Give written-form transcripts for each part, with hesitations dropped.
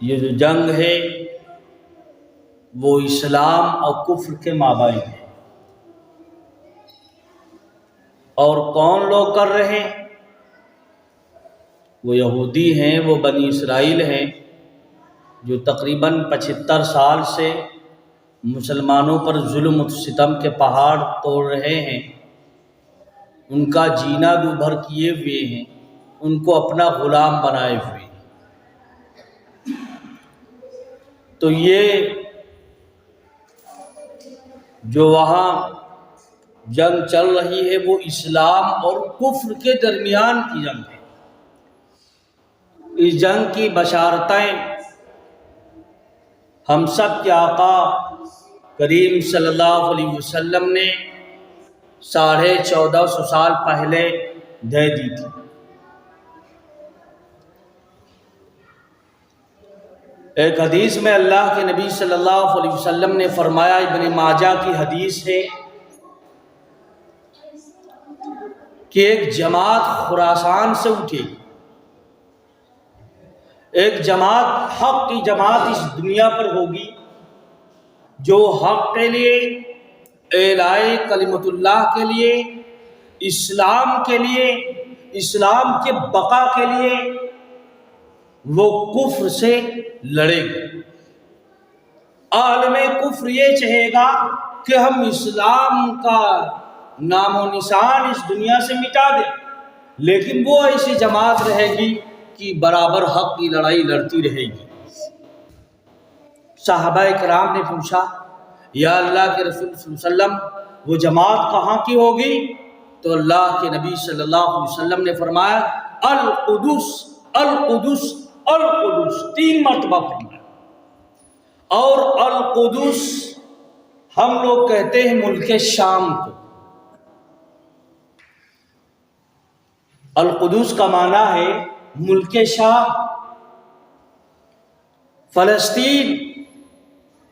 یہ جو جنگ ہے وہ اسلام اور کفر کے مابین ہے۔ اور کون لوگ کر رہے ہیں؟ وہ یہودی ہیں، وہ بنی اسرائیل ہیں، جو تقریباً 75 سال سے مسلمانوں پر ظلم و ستم کے پہاڑ توڑ رہے ہیں، ان کا جینا دوبھر کیے ہوئے ہیں، ان کو اپنا غلام بنائے ہوئے ہیں۔ تو یہ جو وہاں جنگ چل رہی ہے وہ اسلام اور کفر کے درمیان کی جنگ ہے۔ اس جنگ کی بشارتیں ہم سب کے آقا کریم صلی اللہ علیہ وسلم نے 1450 سال پہلے دے دی تھی۔ ایک حدیث میں اللہ کے نبی صلی اللہ علیہ وسلم نے فرمایا، ابن ماجہ کی حدیث ہے کہ ایک جماعت خراسان سے اٹھے، ایک جماعت، حق کی جماعت اس دنیا پر ہوگی جو حق کے لیے، اعلاء کلمت اللہ کے لیے، اسلام کے لیے، اسلام کے بقا کے لیے وہ کفر سے لڑے گا۔ عالم کفر یہ چاہے گا کہ ہم اسلام کا نام و نشان اس دنیا سے مٹا دیں، لیکن وہ ایسی جماعت رہے گی کہ برابر حق کی لڑائی لڑتی رہے گی۔ صحابہ کرام نے پوچھا، یا اللہ کے رسول صلی اللہ علیہ وسلم وہ جماعت کہاں کی ہوگی؟ تو اللہ کے نبی صلی اللہ علیہ وسلم نے فرمایا، القدس القدس القدس، 3 مرتبہ فرمایا۔ اور القدس ہم لوگ کہتے ہیں ملک شام کو۔ القدس کا معنی ہے ملک شام، فلسطین،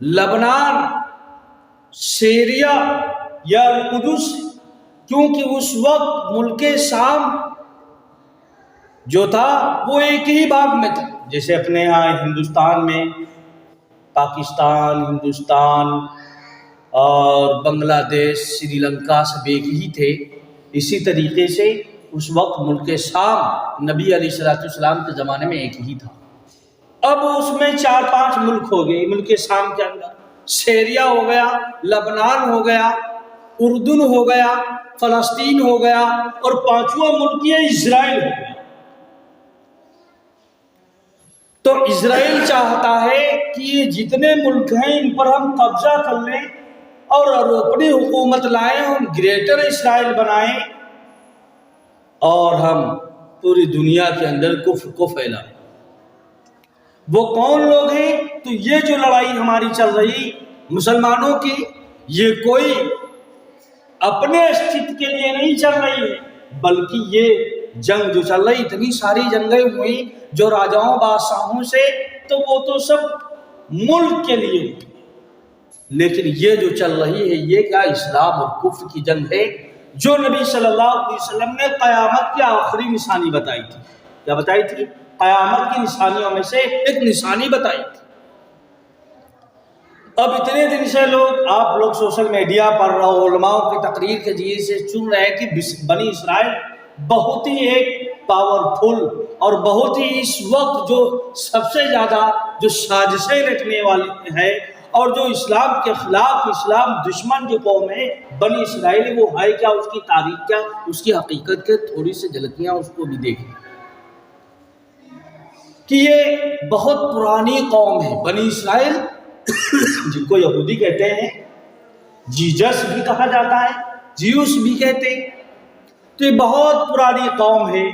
لبنان، سیریا یا القدس، کیونکہ اس وقت ملک شام جو تھا وہ ایک ہی بھاگ میں تھا، جیسے اپنے یہاں ہندوستان میں پاکستان، ہندوستان اور بنگلہ دیش، سری لنکا سب ایک ہی تھے، اسی طریقے سے اس وقت ملک شام نبی علیہ السلام کے زمانے میں ایک ہی تھا۔ اب اس میں 4-5 ملک ہو گئے ملک شام کے اندر، سیریا ہو گیا، لبنان ہو گیا، اردن ہو گیا، فلسطین ہو گیا، اور 5واں ملک یہ اسرائیل ہو گیا۔ تو اسرائیل چاہتا ہے کہ یہ جتنے ملک ہیں ان پر ہم قبضہ کر لیں اور اپنی حکومت لائیں، ہم گریٹر اسرائیل بنائیں اور ہم پوری دنیا کے اندر کفر کو پھیلائیں۔ وہ کون لوگ ہیں؟ تو یہ جو لڑائی ہماری چل رہی مسلمانوں کی، یہ کوئی اپنے استھت کے لیے نہیں چل رہی ہے، بلکہ یہ جنگ جو چل رہی، اتنی ساری جنگیں ہوئی جو راجاؤں بادشاہوں سے، تو وہ تو سب ملک کے لیے ہوئی، لیکن یہ جو چل رہی ہے یہ کیا؟ اسلام اور کفر کی جنگ ہے، جو نبی صلی اللہ علیہ وسلم نے قیامت کی آخری نشانی بتائی تھی۔ کیا بتائی تھی؟ قیامت کی نشانیوں میں سے ایک نشانی بتائی تھی۔ اب اتنے دن سے آپ لوگ سوشل میڈیا پر علماء کی تقریر کے ذریعے سے سن رہے ہیں کہ بنی اسرائیل بہت ہی ایک پاورفل اور بہت ہی اس وقت جو سب سے زیادہ جو سازشیں رچنے والی ہے اور جو اسلام کے خلاف، اسلام دشمن جو قوم ہے بنی اسرائیل، وہ ہے کیا، اس کی تاریخ کیا، اس کی حقیقت کے تھوڑی سی جھلکیاں اس کو بھی دیکھیں کہ یہ بہت پرانی قوم ہے بنی اسرائیل، جن کو یہودی کہتے ہیں، جیجس بھی کہا جاتا ہے، جیوس بھی کہتے ہیں۔ تو یہ بہت پرانی قوم ہے،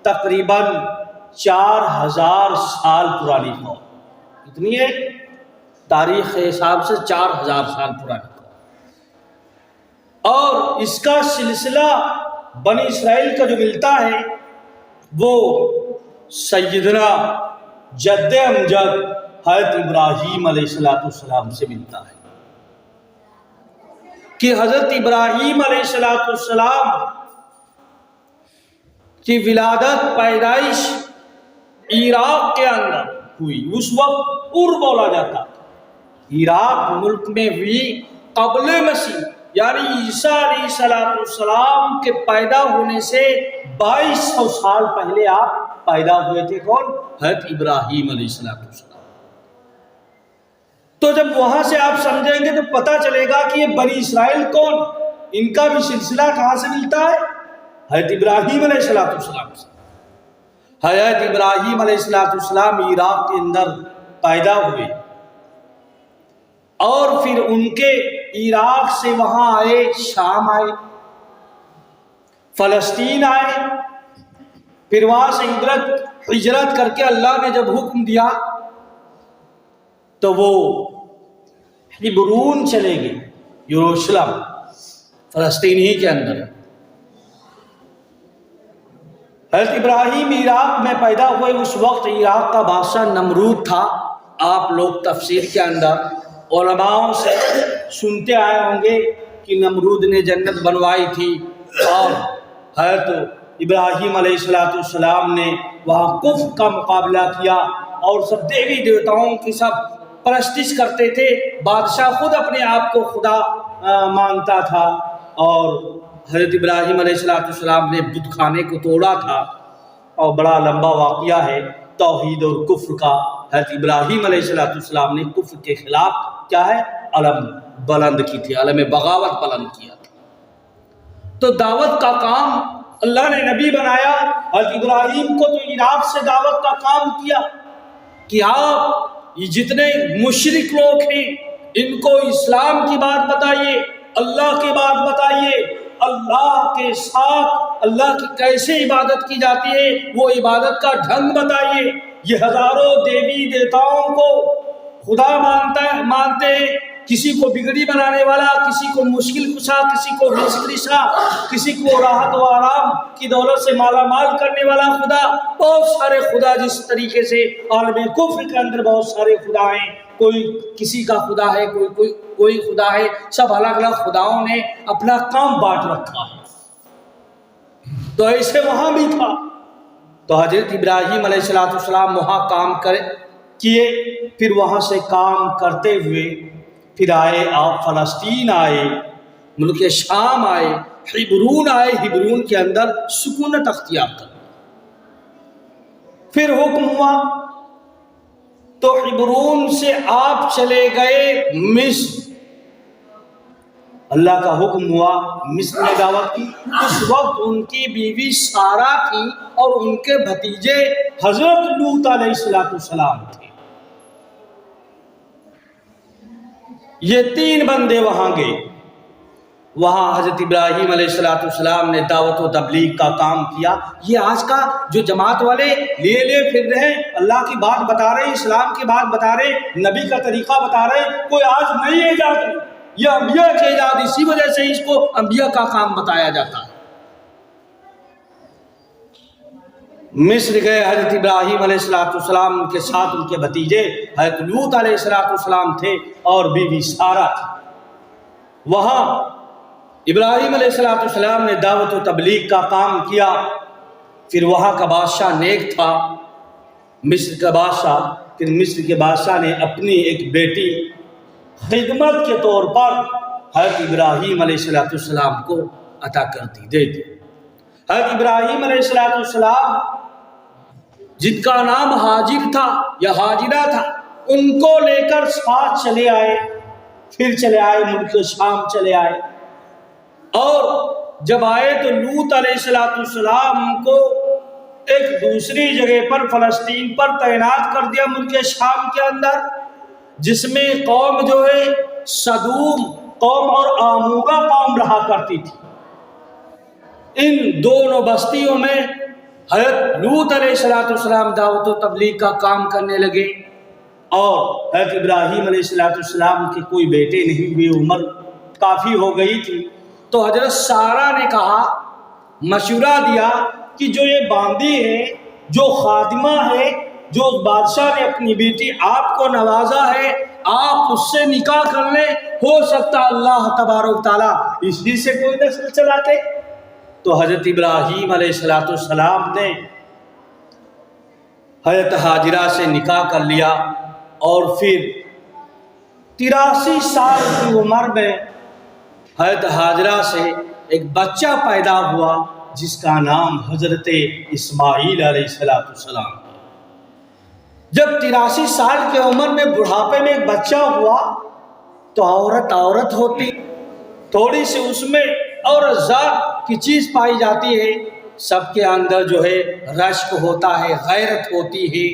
تقریباً 4000 سال پرانی قوم۔ کتنی ہے؟ تاریخ کے حساب سے 4000 سال پرانی قوم، اور اس کا سلسلہ بنی اسرائیل کا جو ملتا ہے وہ سیدنا جد امجد حضرت ابراہیم علیہ السلام سے ملتا ہے، کہ حضرت ابراہیم علیہ السلام کی ولادت، پیدائش عراق کے اندر ہوئی، اس وقت ار بولا جاتا تھا، عراق ملک میں ہوئی قبل مسیح، یعنی عیسیٰ علیہ السلام کے پیدا ہونے سے 2200 سال پہلے آپ پیدا ہوئے تھے۔ کون؟ حضرت ابراہیم علیہ السلام۔ تو جب وہاں سے آپ سمجھیں گے تو پتہ چلے گا کہ یہ بنی اسرائیل کون، ان کا بھی سلسلہ کہاں سے ملتا ہے؟ حضرت ابراہیم علیہ السلام سے۔ حضرت ابراہیم علیہ السلام عراق کے اندر پیدا ہوئے اور پھر ان کے عراق سے وہاں آئے، شام آئے، فلسطین آئے، پھر وہاں سے ہجرت کر کے اللہ نے جب حکم دیا تو وہ ہبرون چلے گئے، یروشلم فلسطین ہی کے اندر۔ حضرت ابراہیم عراق میں پیدا ہوئے، اس وقت عراق کا بادشاہ نمرود تھا۔ آپ لوگ تفسیر کے اندر علماء سے سنتے آئے ہوں گے کہ نمرود نے جنت بنوائی تھی اور حضرت ابراہیم علیہ السلام نے وہاں کفر کا مقابلہ کیا اور سب دیوی دیوتاؤں کی سب پرستش کرتے تھے۔ بادشاہ خود اپنے آپ کو خدا مانتا تھا اور حضرت ابراہیم علیہ السلام نے بت خانے کو توڑا تھا، اور بڑا لمبا واقعہ ہے توحید اور کفر کا۔ حضرت ابراہیم علیہ السلام نے کفر کے خلاف کیا ہے، علم بلند کی تھی، علم بغاوت بلند کیا تھا۔ تو دعوت کا کام اللہ نے نبی بنایا، حضرت ابراہیم کو تو عراق سے دعوت کا کام کیا کہ آپ یہ جتنے مشرک لوگ ہیں ان کو اسلام کی بات بتائیے، اللہ کی بات بتائیے، اللہ کے ساتھ اللہ کی کیسے عبادت کی جاتی ہے وہ عبادت کا ڈھنگ بتائیے۔ یہ ہزاروں دیوی دیوتاؤں کو خدا مانتے ہیں، کسی کو بگڑی بنانے والا، کسی کو مشکل کشا، کسی کو رزق رسا، کسی کو راحت و آرام کی دولت سے مالا مال کرنے والا خدا، بہت سارے خدا۔ جس طریقے سے عالم کفر کے اندر بہت سارے خدا ہیں، کوئی کسی کا خدا ہے، کوئی خدا ہے، سب الگ الگ خداؤں نے اپنا کام بانٹ رکھا ہے۔ تو ایسے وہاں بھی تھا۔ تو حضرت ابراہیم علیہ السلام وہاں کام کیے، پھر وہاں سے کام کرتے ہوئے پھر آئے، آپ فلسطین آئے، ملک شام آئے، ہبرون آئے، ہبرون کے اندر سکونت اختیار کر، پھر حکم ہوا تو ہبرون سے آپ چلے گئے مصر۔ اللہ کا حکم ہوا، مصر میں دعوت کی۔ اس وقت ان کی بیوی سارہ تھی اور ان کے بھتیجے حضرت لوط علیہ السلام تھے۔ یہ 3 بندے وہاں گئے، وہاں حضرت ابراہیم علیہ السلام نے دعوت و تبلیغ کا کام کیا۔ یہ آج کا جو جماعت والے لے پھر رہے ہیں، اللہ کی بات بتا رہے ہیں، اسلام کی بات بتا رہے ہیں، نبی کا طریقہ بتا رہے ہیں، کوئی آج نئی ایجاد نہیں، یہ انبیاء کی ایجاد، اسی وجہ سے اس کو انبیاء کا کام بتایا جاتا ہے۔ مصر گئے حضرت ابراہیم علیہ السلام کے ساتھ، ان کے بھتیجے حضرت لوط علیہ السلام تھے اور بیوی سارہ تھی۔ وہاں ابراہیم علیہ السلام نے دعوت و تبلیغ کا کام کیا۔ پھر وہاں کا بادشاہ نیک تھا، مصر کا بادشاہ۔ پھر مصر کے بادشاہ نے اپنی ایک بیٹی خدمت کے طور پر حضرت ابراہیم علیہ السلام کو عطا کر دے دی۔ حضرت ابراہیم علیہ السلام جن کا نام حاجر تھا یا حاجرہ تھا، ان کو لے کر ساتھ چلے آئے، پھر چلے آئے ملک شام چلے آئے، اور جب آئے تو لوط علیہ السلام کو ایک دوسری جگہ پر فلسطین پر تعینات کر دیا ملک شام کے اندر، جس میں قوم جو ہے سدوم قوم اور آمورہ قوم رہا کرتی تھی۔ ان دونوں بستیوں میں حضرت لوط علیہ السلام دعوت و تبلیغ کا کام کرنے لگے، اور حضرت ابراہیم علیہ السلام کے کوئی بیٹے نہیں ہوئے، عمر کافی ہو گئی تھی۔ تو حضرت سارہ نے کہا، مشورہ دیا کہ جو یہ باندی ہے، جو خادمہ ہے، جو بادشاہ نے اپنی بیٹی آپ کو نوازا ہے، آپ اس سے نکاح کر لیں، ہو سکتا اللہ تبارک تعالیٰ اسی سے کوئی نسل چلاتے۔ تو حضرت ابراہیم علیہ السلام نے حضرت حاجرہ سے نکاح کر لیا، اور پھر 83 سال کی عمر میں حضرت حاجرہ سے ایک بچہ پیدا ہوا جس کا نام حضرت اسماعیل علیہ السلام۔ جب 83 سال کی عمر میں بڑھاپے میں ایک بچہ ہوا تو عورت ہوتی، تھوڑی سی اس میں اور ذات کی چیز پائی جاتی ہے، سب کے اندر جو ہے رشک ہوتا ہے، غیرت ہوتی ہے۔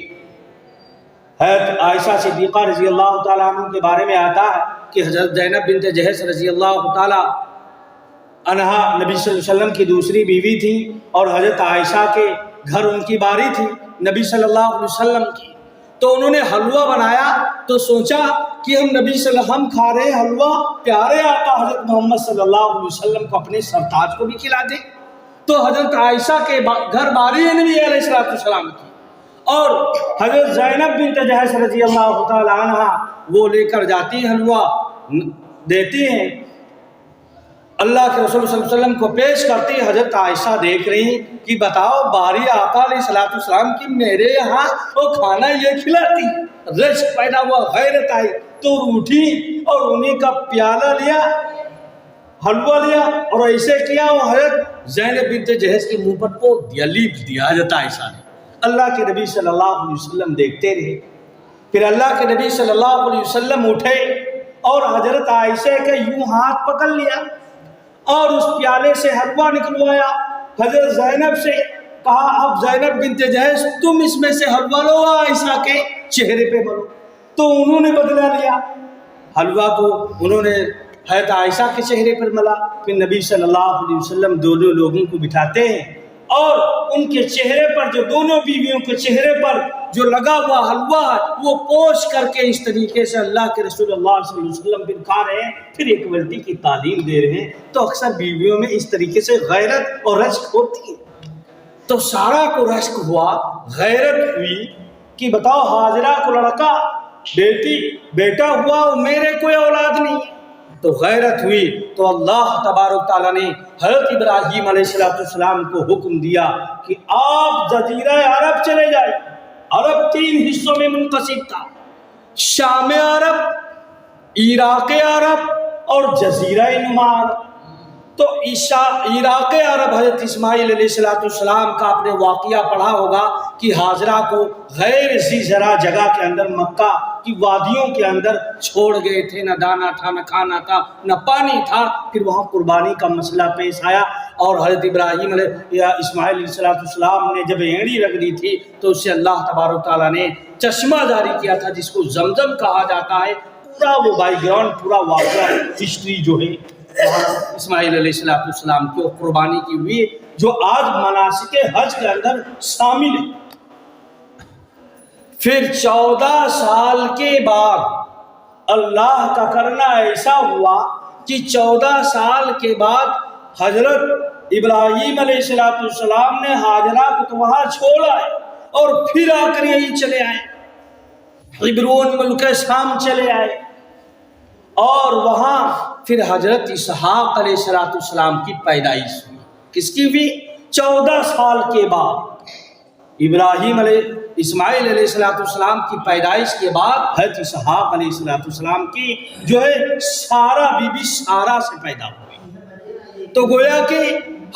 حضرت عائشہ صدیقہ رضی اللہ تعالیٰ عنہ کے بارے میں آتا ہے کہ حضرت زینب بنت جہش رضی اللہ تعالیٰ عنہا نبی صلی اللہ علیہ وسلم کی دوسری بیوی تھی، اور حضرت عائشہ کے گھر ان کی باری تھی نبی صلی اللہ علیہ وسلم کی۔ تو انہوں نے حلوہ بنایا تو سوچا کہ ہم نبی صلی اللہ علیہ وسلم کھا رہے ہیں حلوہ، پیارے آقا حضرت محمد صلی اللہ علیہ وسلم کو اپنے سرتاج کو بھی کھلا دیں۔ تو حضرت عائشہ کے گھر باری ہے نبی علیہ السلام کی، اور حضرت زینب بنت جہش رضی اللہ تعالی عنہ وہ لے کر جاتی ہیں، حلوہ دیتی ہیں، اللہ کے رسول صلی اللہ علیہ وسلم کو پیش کرتی۔ حضرت عائشہ دیکھ رہی ہیں کہ بتاؤ باری آقا علیہ السلام کی میرے یہاں وہ کھانا یہ کھلاتی، رشک پیدا ہوا، غیرت آئی تو اٹھی اور انہیں کا پیالہ لیا، حلوہ لیا اور ایسے کیا، وہ حضرت زینب بنت جہش کے منہ پر وہ دیا حضرت عائشہ نے۔ اللہ کے نبی صلی اللہ علیہ وسلم دیکھتے رہے، پھر اللہ کے نبی صلی اللہ علیہ وسلم اٹھے اور حضرت عائشہ کا یوں ہاتھ پکڑ لیا اور اس پیالے سے حلوہ نکلوایا، حضرت زینب سے کہا اب زینب بنت جہش تم اس میں سے حلوہ لو، عائشہ کے چہرے پہ ملو۔ تو انہوں نے بدلہ لیا، حلوہ کو انہوں نے حضرت عائشہ کے چہرے پر ملا، پھر نبی صلی اللہ علیہ وسلم دونوں لوگوں کو بٹھاتے ہیں اور ان کے چہرے پر، جو دونوں بیویوں کے چہرے پر جو لگا ہوا حلوہ ہے وہ پوش کر کے اس طریقے سے اللہ کے رسول اللہ صلی اللہ علیہ وسلم پھر کھا رہے ہیں، پھر ایک ولدی کی تعلیم دے رہے ہیں۔ تو اکثر بیویوں میں اس طریقے سے غیرت اور رشک ہوتی ہے۔ تو سارا کو رشک ہوا، غیرت ہوئی کہ بتاؤ حاجرہ کو لڑکا بیٹا ہوا، میرے کوئی اولاد نہیں ہے، تو غیرت ہوئی۔ تو اللہ تبارک تعالیٰ نے حضرت ابراہیم علیہ السلام کو حکم دیا کہ آپ جزیرہ عرب چلے جائیں۔ عرب 3 حصوں میں منقسم تھا، شام عرب، عراق عرب اور جزیرہ نما عرب۔ تو عراق عرب حضرت اسماعیل علیہ السلام کا آپ نے واقعہ پڑھا ہوگا کہ حاجرہ کو غیر ذی زرع جگہ کے اندر، مکہ کی وادیوں کے اندر چھوڑ گئے تھے، نہ دانا تھا، نہ کھانا تھا، نہ پانی تھا۔ پھر وہاں قربانی کا مسئلہ پیش آیا اور حضرت ابراہیم علیہ اسماعیل علیہ السلام نے جب اینڑی رکھ دی تھی تو اس سے اللہ تبارک تعالیٰ نے چشمہ جاری کیا تھا جس کو زمزم کہا جاتا ہے۔ پورا وہ بائی گراؤنڈ، پورا واقعہ ہسٹری جو ہے اسماعیل علیہ السلام کی قربانی کی ہوئی، جو آج مناسک حج کے اندر شامل ہے۔ پھر 14 سال کے بعد اللہ کا کرنا ایسا ہوا کہ 14 سال کے بعد حضرت ابراہیم علیہ السلام نے حاجرہ کو تو وہاں چھوڑا ہے اور پھر آ کر یہیں چلے آئے، حبرون ملک شام چلے آئے، اور وہاں پھر حضرت اسحاق علیہ السلام کی پیدائش ہوئی۔ کس کی بھی؟ 14 سال کے بعد اسماعیل علیہ السلام کی پیدائش کے بعد حضرت اسحاق علیہ السلام کی جو ہے سارہ بی بی سارہ سے پیدا ہوئی۔ تو گویا کہ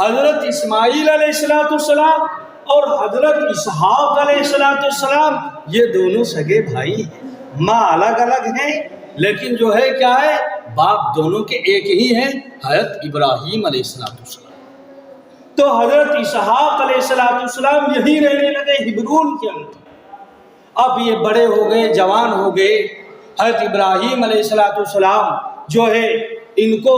حضرت اسماعیل علیہ السلام اور حضرت اسحاق علیہ السلام یہ دونوں سگے بھائی ہیں، ماں الگ الگ ہیں لیکن جو ہے کیا ہے، باپ دونوں کے ایک ہی ہیں، حضرت ابراہیم علیہ السلام۔ تو حضرت اسحاق علیہ السلام یہی رہنے لگے ہبرون کے اندر۔ اب یہ بڑے ہو گئے، جوان ہو گئے، حضرت ابراہیم علیہ السلام جو ہے ان کو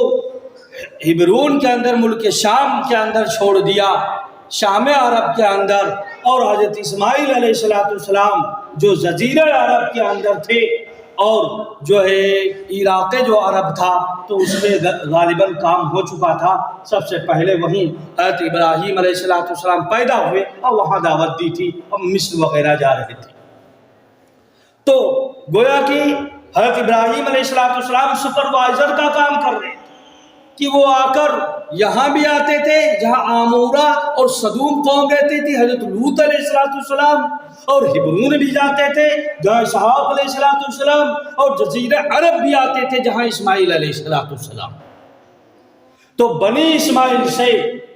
ہبرون کے اندر، ملک شام کے اندر چھوڑ دیا، شام عرب کے اندر، اور حضرت اسماعیل علیہ السلام جو جزیرہ عرب کے اندر تھے، اور جو ہے عراق جو عرب تھا تو اس میں غالباً کام ہو چکا تھا۔ سب سے پہلے وہیں حضرت ابراہیم علیہ السلام پیدا ہوئے اور وہاں دعوت دی تھی، اب مصر وغیرہ جا رہے تھے۔ تو گویا کہ حضرت ابراہیم علیہ السلام سپروائزر کا کام کر رہے تھے، کہ وہ آ کر یہاں بھی آتے تھے جہاں آمورا اور صدوم قوم رہتی تھی، حضرت لوط علیہ السلام، اور ہبرون بھی جاتے تھے جہاں اسحاق علیہ السلام، اور جزیرہ عرب بھی آتے تھے جہاں اسماعیل علیہ السلام۔ تو بنی اسماعیل سے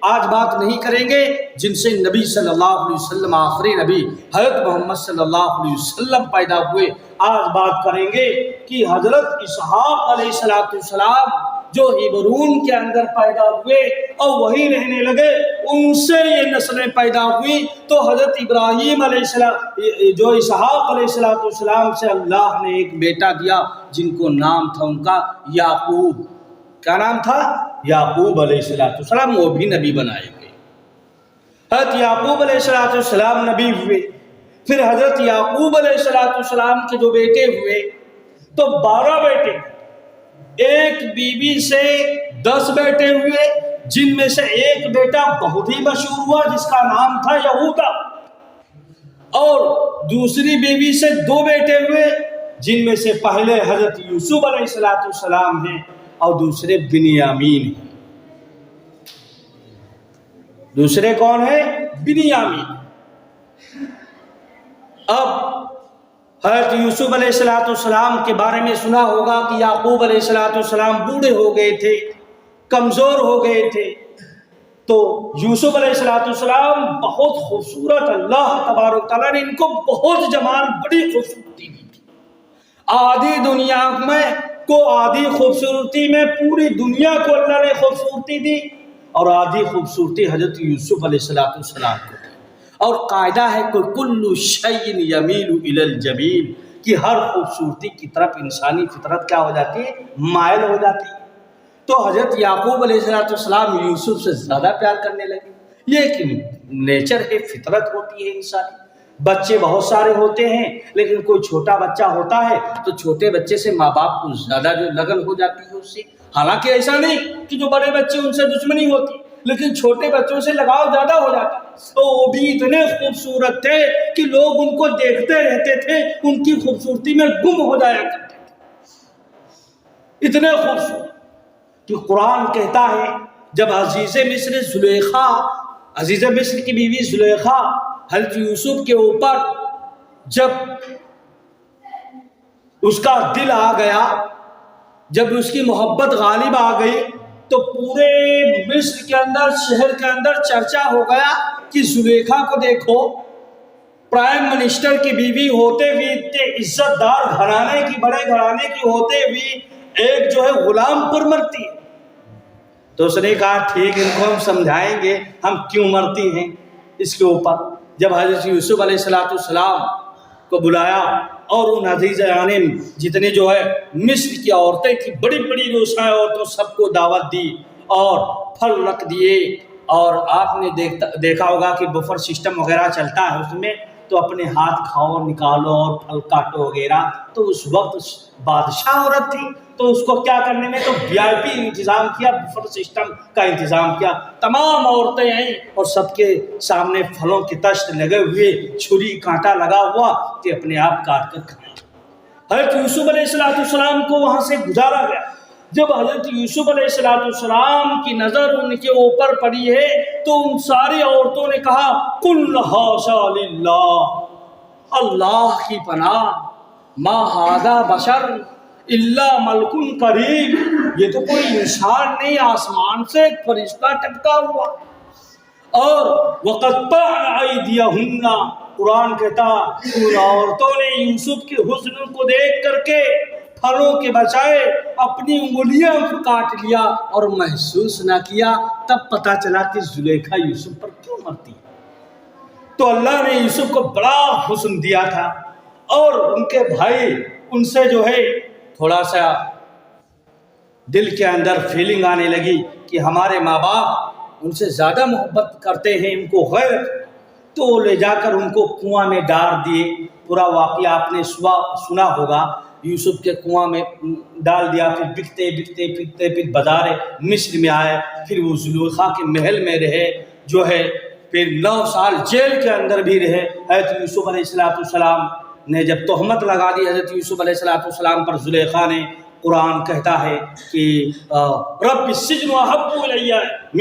آج بات نہیں کریں گے جن سے نبی صلی اللہ علیہ وسلم، آخری نبی حضرت محمد صلی اللہ علیہ وسلم پیدا ہوئے۔ آج بات کریں گے کہ حضرت اسحاق علیہ السلام جو ہبرون کے اندر پیدا ہوئے اور وہی رہنے لگے، ان سے یہ نسلیں پیدا ہوئی۔ تو حضرت ابراہیم علیہ السلام جو اسحاق علیہ السلام سے اللہ نے ایک بیٹا دیا جن کو نام تھا ان کا یعقوب۔ کیا نام تھا؟ یعقوب علیہ السلام، وہ بھی نبی بنائے گئے۔ حضرت یعقوب علیہ السلام نبی ہوئے۔ پھر حضرت یعقوب علیہ السلام کے جو بیٹے ہوئے تو 12 بیٹے، ایک بیوی سے 10 بیٹے ہوئے، جن میں سے ایک بیٹا بہت ہی مشہور ہوا جس کا نام تھا یہودا، اور دوسری بیوی سے 2 بیٹے ہوئے جن میں سے پہلے حضرت یوسف علیہ السلام ہیں اور دوسرے بنیامین ہیں۔ دوسرے کون ہیں؟ بنیامین۔ اب حضرت یوسف علیہ السلام کے بارے میں سنا ہوگا کہ یعقوب علیہ السلام بوڑھے ہو گئے تھے، کمزور ہو گئے تھے، تو یوسف علیہ السلام بہت خوبصورت، اللہ تبارک تعالیٰ نے ان کو بہت جمال، بڑی خوبصورتی دی تھی۔ آدھی دنیا میں کو آدھی خوبصورتی میں پوری دنیا کو اللہ نے خوبصورتی دی، اور آدھی خوبصورتی حضرت یوسف علیہ السلام کو دی۔ اور قاعدہ ہے کہ کل شیء یمیل الی الجمیل، کہ ہر خوبصورتی کی طرف انسانی فطرت کیا ہو جاتی ہے؟ مائل ہو جاتی ہے۔ تو حضرت یعقوب علیہ السلام یوسف سے زیادہ پیار کرنے لگے۔ یہ ایک نیچر ہے، فطرت ہوتی ہے انسانی۔ بچے بہت سارے ہوتے ہیں، لیکن کوئی چھوٹا بچہ ہوتا ہے تو چھوٹے بچے سے ماں باپ کو زیادہ جو لگن ہو جاتی ہے اس سے۔ حالانکہ ایسا نہیں کہ جو بڑے بچے ان سے دشمنی ہوتی، لیکن چھوٹے بچوں سے لگاؤ زیادہ ہو جاتا۔ تو وہ بھی اتنے خوبصورت تھے کہ لوگ ان کو دیکھتے رہتے تھے، ان کی خوبصورتی میں گم ہو جایا کرتے تھے، اتنے خوبصورت کہ قرآن کہتا ہے جب عزیز مصر کی بیوی زلیخا حضرت یوسف کے اوپر جب اس کا دل آ گیا، جب اس کی محبت غالب آ گئی، تو پورے مصر کے اندر، شہر کے اندر چرچا ہو گیا کہ زلیخا کو دیکھو، پرائم منسٹر کی بیوی ہوتے ہوئے، اتنے عزت دار گھرانے کی، بڑے گھرانے کی ہوتے ہوئے ایک جو ہے غلام پر مرتی ہے۔ تو اس نے کہا ٹھیک، ان کو ہم سمجھائیں گے ہم کیوں مرتی ہیں اس کے اوپر۔ جب حضرت یوسف علیہ السلام کو بلایا اور ان عزیز عانم جتنے جو ہے مصر کی عورتیں تھیں، بڑی بڑی روشنائے عورتوں، سب کو دعوت دی اور پھل رکھ دیے۔ اور آپ نے دیکھا ہوگا کہ بفر سسٹم وغیرہ چلتا ہے اس میں، تو اپنے ہاتھ کھاؤ، نکالو اور پھل کاٹو وغیرہ۔ تو اس وقت بادشاہ عورت تھی، تو اس کو کیا کرنے میں تو VIP انتظام کیا، بفر سسٹم کا انتظام کیا۔ تمام عورتیں آئیں اور سب کے سامنے پھلوں کی تشت لگے ہوئے، چھری کانٹا لگا ہوا کہ اپنے آپ کاٹ کر کھائیں۔ حضرت یوسف علیہ السلام کو وہاں سے گزارا گیا۔ جب حضرت یوسف علیہ السلام کی نظر ان کے اوپر پڑی ہے تو ان ساری عورتوں نے کہا قل حاشا للہ، اللہ کی پناہ، ما ھذا بشر الا ملک کریم، یہ تو کوئی انسان نہیں، آسمان سے ایک فرشتہ ٹپکا ہوا۔ اور وَقَطَّعْنَ أَيْدِيَهُنَّ، قرآن کہتا ان عورتوں نے یوسف کے حسن کو دیکھ کر کے پھلوں کے بجائے اپنی انگلیاں کاٹ لیا اور محسوس نہ کیا۔ تب پتا چلا کہ زلیخا یوسف پر کیوں مرتی ہے۔ تو اللہ نے یوسف کو بڑا حسن دیا تھا، اور ان کے بھائی ان سے جو ہے تھوڑا سا دل کے اندر فیلنگ آنے لگی کہ ہمارے ماں باپ ان سے زیادہ محبت کرتے ہیں، ان کو غیر، تو وہ لے جا کر ان کو کنواں میں ڈال دیے۔ پورا واقعہ آپ نے سنا ہوگا، یوسف کے کنواں میں ڈال دیا، پھر بکتے بکتے بکتے پھر بازار مصر میں آئے، پھر وہ زلیخا کے محل میں رہے، جو ہے پھر 9 سال جیل کے اندر بھی رہے۔ حضرت یوسف علیہ السلام نے جب تہمت لگا دی حضرت یوسف علیہ السلام پر زلیخا نے، قرآن کہتا ہے کہ رب السجن احب الی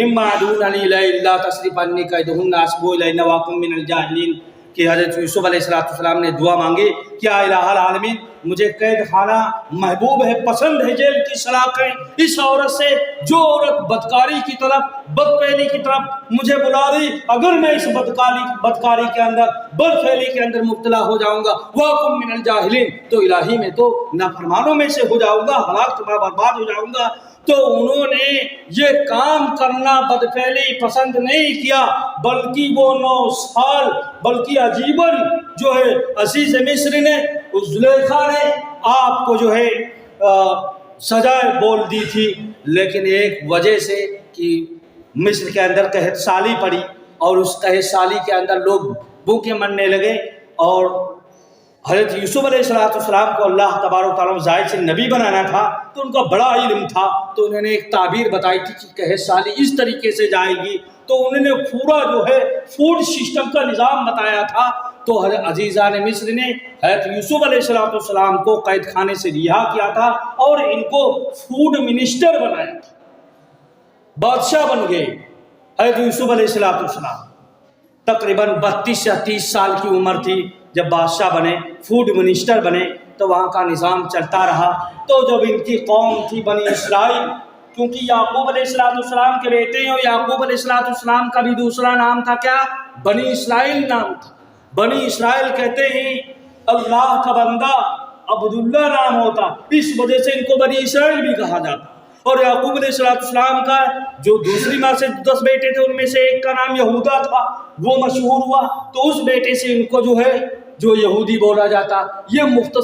مما یدعوننی الیہ الا تصرف عنی کیدہن اصب الیہن واکن من الجاہلین، کہ حضرت یوسف علیہ السلام نے دعا مانگی کہ یا الہ العالمین مجھے قید خانہ محبوب ہے، پسند ہے، جیل کی سلاخیں اس عورت سے، جو عورت بدکاری کی طرف، بدفعلی کی طرف مجھے بلا رہی، اگر میں اس بدکاری کے اندر، بدفعلی کے اندر مبتلا ہو جاؤں گا، واکن من الجاہلین، تو الہی میں تو نافرمانوں میں سے ہو جاؤں گا، ہلاک تباہ برباد ہو جاؤں گا۔ تو انہوں نے یہ کام کرنا بدفعلی پسند نہیں کیا، بلکہ وہ 9 سال، بلکہ عجیباً جو ہے عزیز مصر نے، اس زلیخا نے آپ کو جو ہے سزائے بول دی تھی، لیکن ایک وجہ سے کہ مصر کے اندر قحط سالی پڑی، اور اس قحط سالی کے اندر لوگ بھوکے مرنے لگے، اور حضرت یوسف علیہ السلام کو اللہ تبارک و تعالیٰ ظاہر سے نبی بنانا تھا، تو ان کا بڑا علم تھا، تو انہوں نے ایک تعبیر بتائی تھی کہ قحط سالی اس طریقے سے جائے گی، تو انہوں نے پورا جو ہے فوڈ سسٹم کا نظام بتایا تھا۔ تو حضرت عزیزان مصر نے حضرت یوسف علیہ السلام کو قید خانے سے رہا کیا تھا، اور ان کو فوڈ منسٹر بنایا تھا، بادشاہ بن گئے حضرت یوسف علیہ السلام۔ تقریباً 32 یا 30 سال کی عمر تھی جب بادشاہ بنے، فوڈ منسٹر بنے، تو وہاں کا نظام چلتا رہا۔ تو جب ان کی قوم تھی بنی اسرائیل، کیونکہ یعقوب علیہ السلام کے بیٹے ہیں، اور یعقوب علیہ السلام کا بھی دوسرا نام تھا کیا؟ بنی اسرائیل نام تھا۔ بنی اسرائیل کہتے ہیں اللہ کا بندہ، عبداللہ نام ہوتا، اس وجہ سے ان کو بنی اسرائیل بھی کہا جاتا۔ اور یعقوب علیہ السلام کا جو دوسری ماں سے 10 بیٹے تھے، ان میں سے ایک کا نام یہودا تھا، وہ مشہور ہوا، تو اس بیٹے سے ان کو جو ہے جو یہودی بولا جاتا۔ یہ مختصر